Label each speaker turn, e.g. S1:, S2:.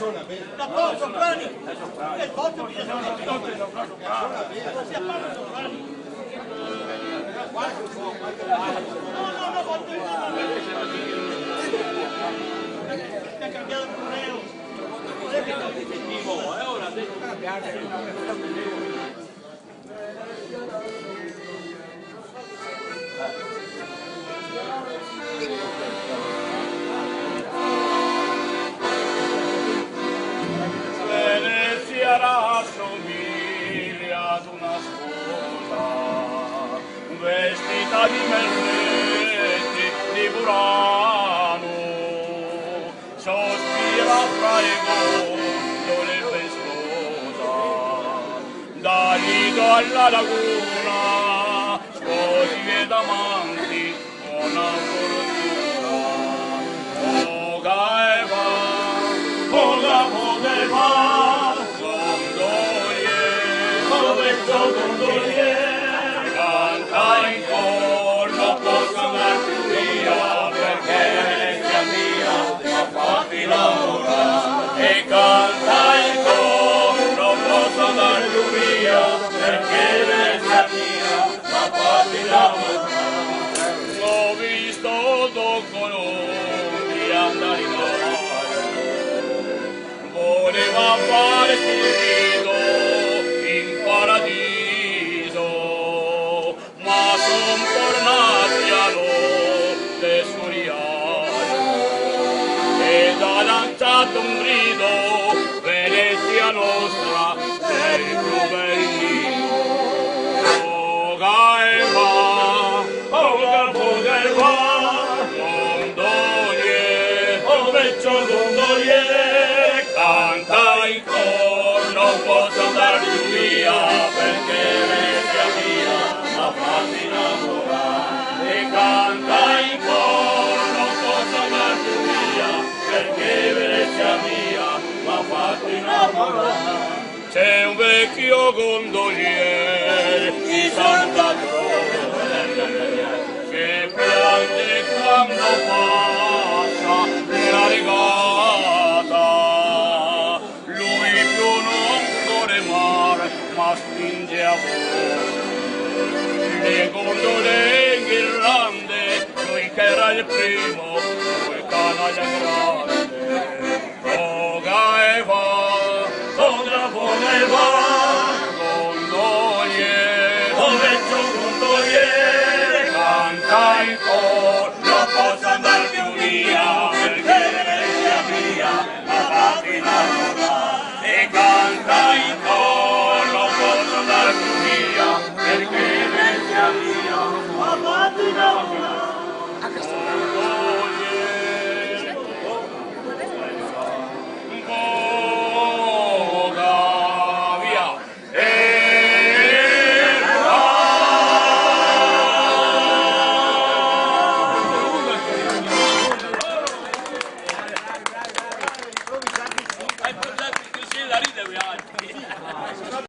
S1: Da poco, soprani! E forte bisogna soprani! Si appare soprani! No, voglio ti ha cambiato il correo! Ora devo cambiare!
S2: Venezia rassomiglia ad una sposa vestita di merletti di Burano, sospira fra i gondole festosa, da Lido alla laguna, sposi ed amanti, buona fortuna. Voga e va, voga e va, gondolier, canta in cor, non posso andar più via, perché Venezia mia ha fatti lavorare. E canta in cor, non posso andar più via, perché Venezia mia ha fatti lavorare. Ho visto Don Colombi andare in mare, voleva fare spirito in paradiso, ma son tornati a notte suriale ed ha lanciato un grido: Venezia nostra, sei più bellino. Voga e va, voga e va, gondolier, oh vecchio gondolier, canta in cor, non posso andar più via, perché Venezia mia m'ha fatto innamorare. E canta in cor, non posso andar più via, perché Venezia mia m'ha fatto innamorare. C'è un vecchio gondolier di Santa Croce che piange quando passa la regata. Lui più non vuole mare, ma spinge a voce. Le gondole in ghirlande, lui che era il primo, quel canaglia grande. Voga e va, voga e va.